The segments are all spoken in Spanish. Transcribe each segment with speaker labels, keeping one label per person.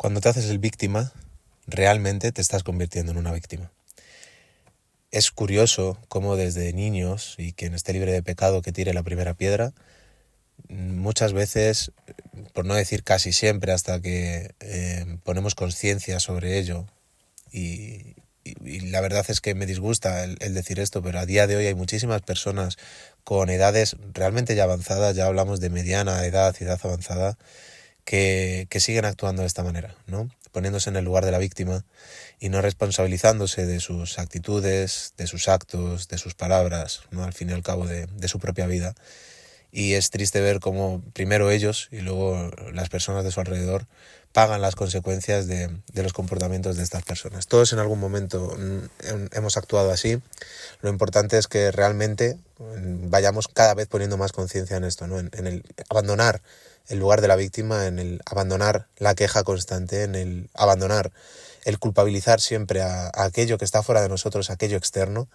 Speaker 1: Cuando te haces el víctima, realmente te estás convirtiendo en una víctima. Es curioso cómo desde niños, y quien esté libre de pecado que tire la primera piedra, muchas veces, por no decir casi siempre, hasta que ponemos conciencia sobre ello, y la verdad es que me disgusta el decir esto, pero a día de hoy hay muchísimas personas con edades realmente ya avanzadas, ya hablamos de mediana edad y edad avanzada, que siguen actuando de esta manera, ¿no? Poniéndose en el lugar de la víctima y no responsabilizándose de sus actitudes, de sus actos, de sus palabras, ¿no? Al fin y al cabo de su propia vida. Y es triste ver cómo primero ellos y luego las personas de su alrededor pagan las consecuencias de los comportamientos de estas personas. Todos en algún momento hemos actuado así. Lo importante es que realmente vayamos cada vez poniendo más conciencia en esto, ¿no? En el abandonar el lugar de la víctima, en el abandonar la queja constante, en el abandonar el culpabilizar siempre a aquello que está fuera de nosotros, aquello externo,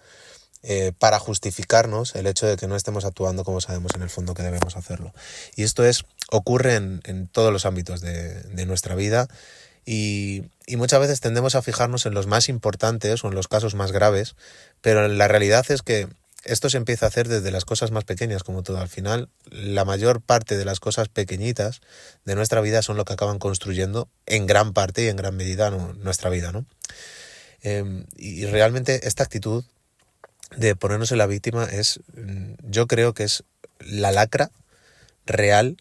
Speaker 1: para justificarnos el hecho de que no estemos actuando como sabemos en el fondo que debemos hacerlo. Y esto ocurre en todos los ámbitos de nuestra vida y muchas veces tendemos a fijarnos en los más importantes o en los casos más graves, pero la realidad es que esto se empieza a hacer desde las cosas más pequeñas, como todo. Al final, la mayor parte de las cosas pequeñitas de nuestra vida son lo que acaban construyendo en gran parte y en gran medida nuestra vida, ¿no? Y realmente esta actitud de ponernos en la víctima yo creo que es la lacra real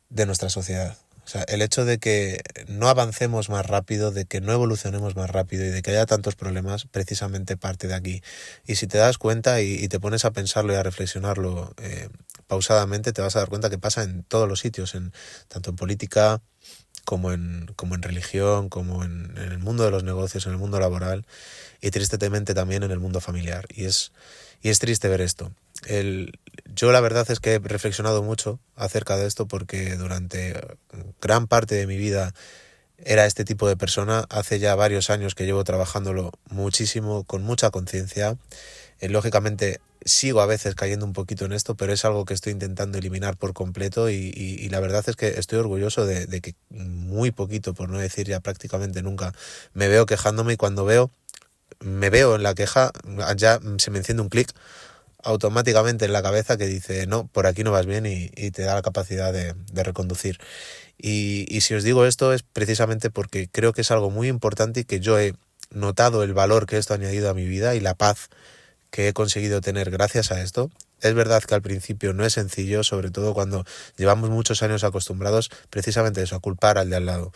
Speaker 1: de nuestra sociedad. O sea, el hecho de que no avancemos más rápido, de que no evolucionemos más rápido y de que haya tantos problemas, precisamente parte de aquí. Y si te das cuenta y te pones a pensarlo y a reflexionarlo pausadamente, te vas a dar cuenta que pasa en todos los sitios, tanto en política como en religión, como en el mundo de los negocios, en el mundo laboral y tristemente también en el mundo familiar. Y es triste ver esto. Yo la verdad es que he reflexionado mucho acerca de esto porque durante gran parte de mi vida era este tipo de persona. Hace ya varios años que llevo trabajándolo muchísimo, con mucha conciencia. Lógicamente sigo a veces cayendo un poquito en esto, pero es algo que estoy intentando eliminar por completo y la verdad es que estoy orgulloso de que muy poquito, por no decir ya prácticamente nunca, me veo quejándome y cuando me veo en la queja, ya se me enciende un clic automáticamente en la cabeza que dice, no, por aquí no vas bien y te da la capacidad de reconducir. Y si os digo esto es precisamente porque creo que es algo muy importante y que yo he notado el valor que esto ha añadido a mi vida y la paz que he conseguido tener gracias a esto. Es verdad que al principio no es sencillo, sobre todo cuando llevamos muchos años acostumbrados precisamente a eso, a culpar al de al lado.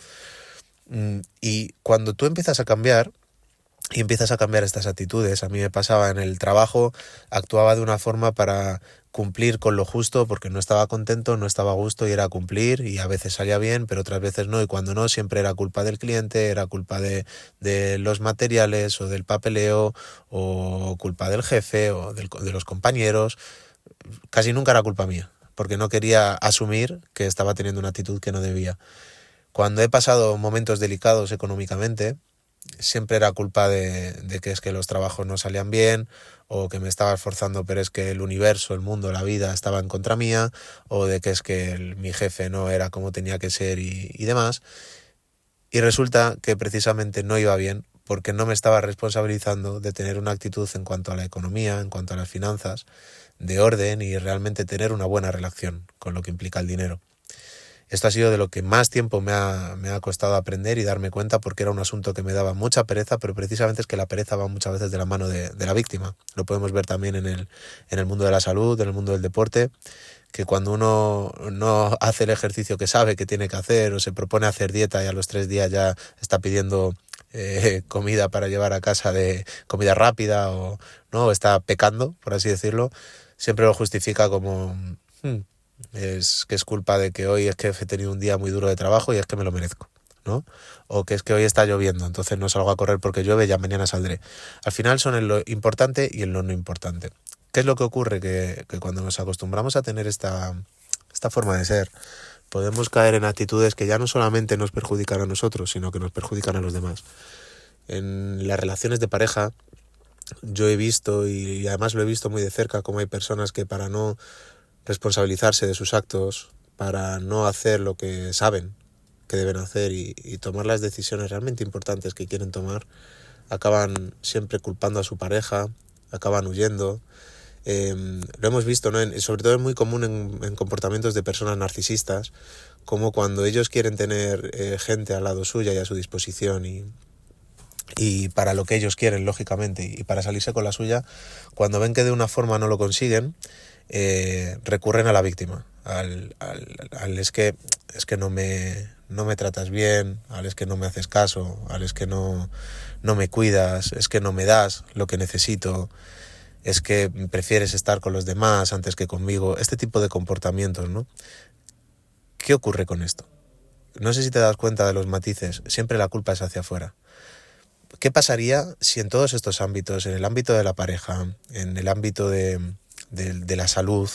Speaker 1: Y cuando tú empiezas a cambiar y empiezas a cambiar estas actitudes, a mí me pasaba en el trabajo, actuaba de una forma para cumplir con lo justo porque no estaba contento, no estaba a gusto y era cumplir y a veces salía bien, pero otras veces no y cuando no siempre era culpa del cliente, era culpa de los materiales o del papeleo o culpa del jefe o de los compañeros, casi nunca era culpa mía porque no quería asumir que estaba teniendo una actitud que no debía. Cuando he pasado momentos delicados económicamente, siempre era culpa de que es que los trabajos no salían bien o que me estaba esforzando pero es que el universo, el mundo, la vida estaba en contra mía o de que es que mi jefe no era como tenía que ser y demás. Y resulta que precisamente no iba bien porque no me estaba responsabilizando de tener una actitud en cuanto a la economía, en cuanto a las finanzas, de orden y realmente tener una buena relación con lo que implica el dinero. Esto ha sido de lo que más tiempo me ha costado aprender y darme cuenta porque era un asunto que me daba mucha pereza, pero precisamente es que la pereza va muchas veces de la mano de la víctima. Lo podemos ver también en el mundo de la salud, en el mundo del deporte, que cuando uno no hace el ejercicio que sabe que tiene que hacer o se propone hacer dieta y a los 3 días ya está pidiendo comida para llevar a casa, de comida rápida o no, o está pecando, por así decirlo, siempre lo justifica como... Es que es culpa de que hoy es que he tenido un día muy duro de trabajo y es que me lo merezco, ¿no? O que es que hoy está lloviendo, entonces no salgo a correr porque llueve y ya mañana saldré. Al final son en lo importante y en lo no importante. ¿Qué es lo que ocurre? Que cuando nos acostumbramos a tener esta forma de ser, podemos caer en actitudes que ya no solamente nos perjudican a nosotros, sino que nos perjudican a los demás. En las relaciones de pareja, yo he visto, y además lo he visto muy de cerca, cómo hay personas que para no responsabilizarse de sus actos, para no hacer lo que saben que deben hacer y tomar las decisiones realmente importantes que quieren tomar, acaban siempre culpando a su pareja, acaban huyendo. Lo hemos visto, ¿no? Sobre todo es muy común en comportamientos de personas narcisistas, como cuando ellos quieren tener gente al lado suya y a su disposición y para lo que ellos quieren, lógicamente, y para salirse con la suya, cuando ven que de una forma no lo consiguen, recurren a la víctima, al es que no me tratas bien, al es que no me haces caso, al es que no me cuidas, es que no me das lo que necesito, es que prefieres estar con los demás antes que conmigo. Este tipo de comportamientos, ¿no? ¿Qué ocurre con esto? No sé si te das cuenta de los matices, siempre la culpa es hacia afuera. ¿Qué pasaría si en todos estos ámbitos, en el ámbito de la pareja, en el ámbito de la salud,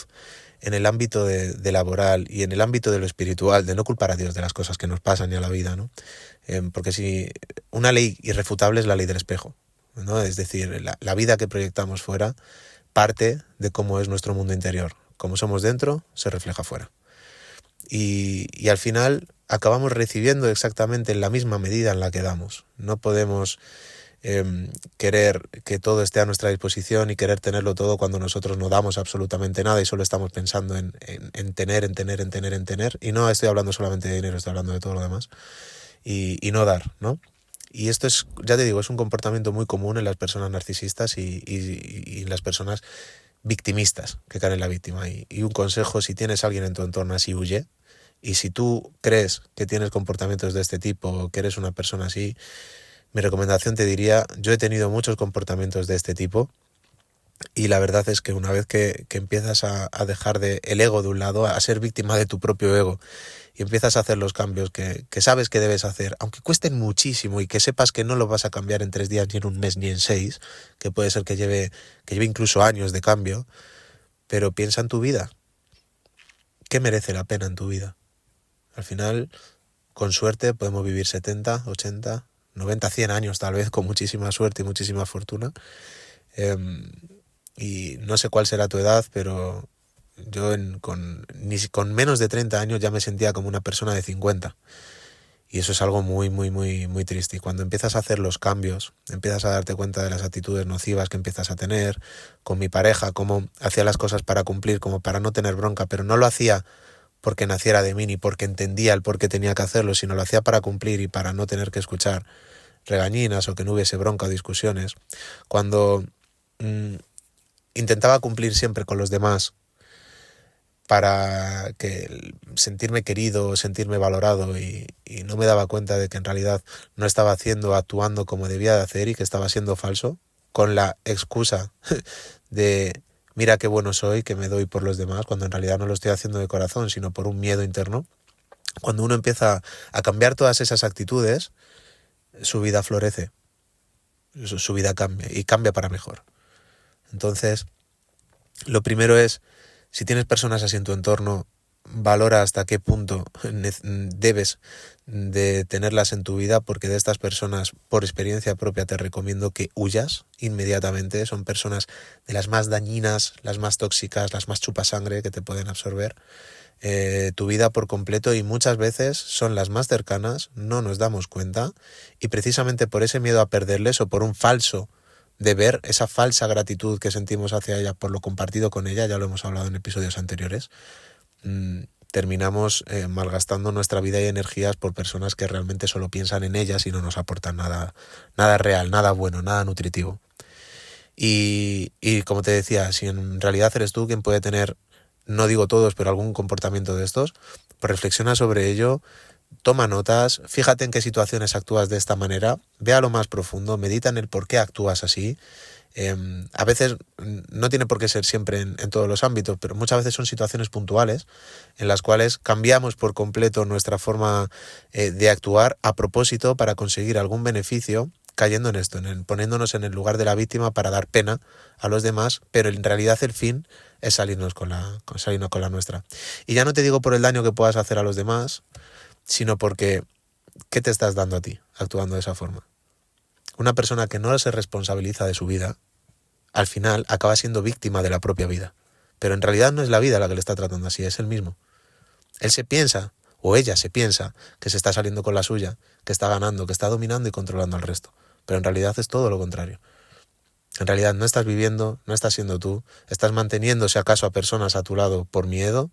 Speaker 1: en el ámbito de laboral y en el ámbito de lo espiritual, de no culpar a Dios de las cosas que nos pasan y a la vida, ¿no? Porque si una ley irrefutable es la ley del espejo, ¿no? Es decir, la vida que proyectamos fuera parte de cómo es nuestro mundo interior. Como somos dentro, se refleja fuera. Y al final acabamos recibiendo exactamente en la misma medida en la que damos. No podemos querer que todo esté a nuestra disposición y querer tenerlo todo cuando nosotros no damos absolutamente nada y solo estamos pensando en tener. Y no estoy hablando solamente de dinero, estoy hablando de todo lo demás. Y no dar, ¿no? Y esto es, ya te digo, es un comportamiento muy común en las personas narcisistas y en las personas victimistas que caen en la víctima. Y un consejo, si tienes a alguien en tu entorno así, huye. Y si tú crees que tienes comportamientos de este tipo o que eres una persona así, mi recomendación te diría, yo he tenido muchos comportamientos de este tipo y la verdad es que una vez que empiezas a dejar el ego de un lado, a ser víctima de tu propio ego y empiezas a hacer los cambios que sabes que debes hacer, aunque cuesten muchísimo y que sepas que no lo vas a cambiar en 3 días, ni en un mes, ni en 6, que puede ser que lleve incluso años de cambio, pero piensa en tu vida. ¿Qué merece la pena en tu vida? Al final, con suerte, podemos vivir 70, 80, 90, 100 años tal vez, con muchísima suerte y muchísima fortuna. Y no sé cuál será tu edad, pero yo con menos de 30 años ya me sentía como una persona de 50. Y eso es algo muy, muy, muy, muy triste. Y cuando empiezas a hacer los cambios, empiezas a darte cuenta de las actitudes nocivas que empiezas a tener con mi pareja, cómo hacía las cosas para cumplir, como para no tener bronca, pero no lo hacía porque naciera de mí ni porque entendía el por qué tenía que hacerlo, sino lo hacía para cumplir y para no tener que escuchar regañinas o que no hubiese bronca o discusiones. Cuando intentaba cumplir siempre con los demás para sentirme querido, sentirme valorado y no me daba cuenta de que en realidad no estaba actuando como debía de hacer y que estaba siendo falso, con la excusa de mira qué bueno soy, que me doy por los demás, cuando en realidad no lo estoy haciendo de corazón, sino por un miedo interno. Cuando uno empieza a cambiar todas esas actitudes, su vida florece, su vida cambia y cambia para mejor. Entonces, lo primero es, si tienes personas así en tu entorno, valora hasta qué punto debes de tenerlas en tu vida, porque de estas personas, por experiencia propia, te recomiendo que huyas inmediatamente. Son personas de las más dañinas, las más tóxicas, las más chupasangre que te pueden absorber tu vida por completo, y muchas veces son las más cercanas, no nos damos cuenta, y precisamente por ese miedo a perderles o por un falso deber, esa falsa gratitud que sentimos hacia ella por lo compartido con ella, ya lo hemos hablado en episodios anteriores, terminamos malgastando nuestra vida y energías por personas que realmente solo piensan en ellas y no nos aportan nada real, nada bueno, nada nutritivo. Y como te decía, si en realidad eres tú quien puede tener, no digo todos, pero algún comportamiento de estos, pues reflexiona sobre ello, toma notas, fíjate en qué situaciones actúas de esta manera, ve a lo más profundo, medita en el por qué actúas así. A veces no tiene por qué ser siempre en todos los ámbitos, pero muchas veces son situaciones puntuales en las cuales cambiamos por completo nuestra forma de actuar a propósito para conseguir algún beneficio, cayendo en esto, poniéndonos en el lugar de la víctima para dar pena a los demás, pero en realidad el fin es salirnos con la nuestra. Y ya no te digo por el daño que puedas hacer a los demás, sino porque ¿qué te estás dando a ti actuando de esa forma? Una persona que no se responsabiliza de su vida, al final acaba siendo víctima de la propia vida. Pero en realidad no es la vida la que le está tratando así, es él mismo. Él se piensa o ella se piensa que se está saliendo con la suya, que está ganando, que está dominando y controlando al resto. Pero en realidad es todo lo contrario. En realidad no estás viviendo, no estás siendo tú, estás manteniendo si acaso a personas a tu lado por miedo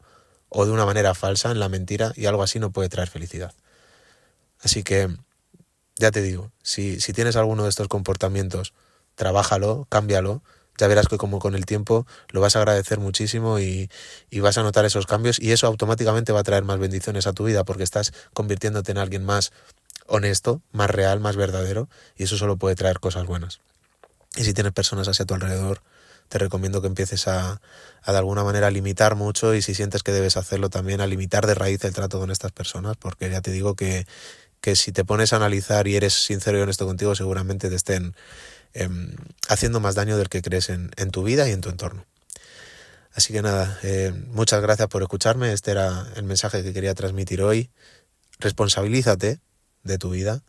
Speaker 1: o de una manera falsa, en la mentira, y algo así no puede traer felicidad. Así que, ya te digo, si tienes alguno de estos comportamientos, trabájalo, cámbialo, ya verás que como con el tiempo lo vas a agradecer muchísimo y vas a notar esos cambios, y eso automáticamente va a traer más bendiciones a tu vida porque estás convirtiéndote en alguien más honesto, más real, más verdadero, y eso solo puede traer cosas buenas. Y si tienes personas así a tu alrededor, te recomiendo que empieces a de alguna manera limitar mucho, y si sientes que debes hacerlo también, a limitar de raíz el trato con estas personas, porque ya te digo que si te pones a analizar y eres sincero y honesto contigo, seguramente te estén haciendo más daño del que crees en tu vida y en tu entorno. Así que nada, muchas gracias por escucharme. Este era el mensaje que quería transmitir hoy. Responsabilízate de tu vida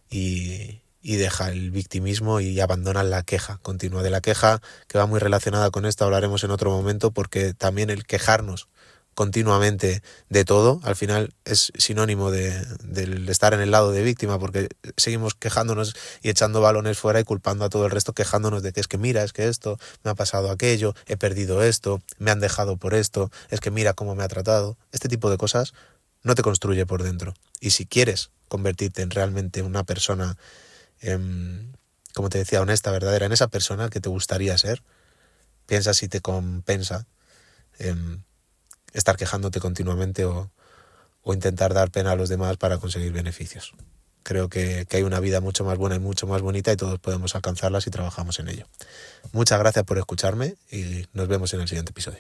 Speaker 1: y deja el victimismo y abandona la queja continua. De la queja, que va muy relacionada con esto, hablaremos en otro momento, porque también el quejarnos continuamente de todo, al final es sinónimo del estar en el lado de víctima, porque seguimos quejándonos y echando balones fuera y culpando a todo el resto, quejándonos de que es que mira, es que esto, me ha pasado aquello, he perdido esto, me han dejado por esto, es que mira cómo me ha tratado. Este tipo de cosas no te construye por dentro. Y si quieres convertirte en realmente una persona, como te decía, honesta, verdadera, en esa persona que te gustaría ser, piensa si te compensa estar quejándote continuamente o intentar dar pena a los demás para conseguir beneficios. Creo que hay una vida mucho más buena y mucho más bonita, y todos podemos alcanzarla si trabajamos en ello. Muchas gracias por escucharme y nos vemos en el siguiente episodio.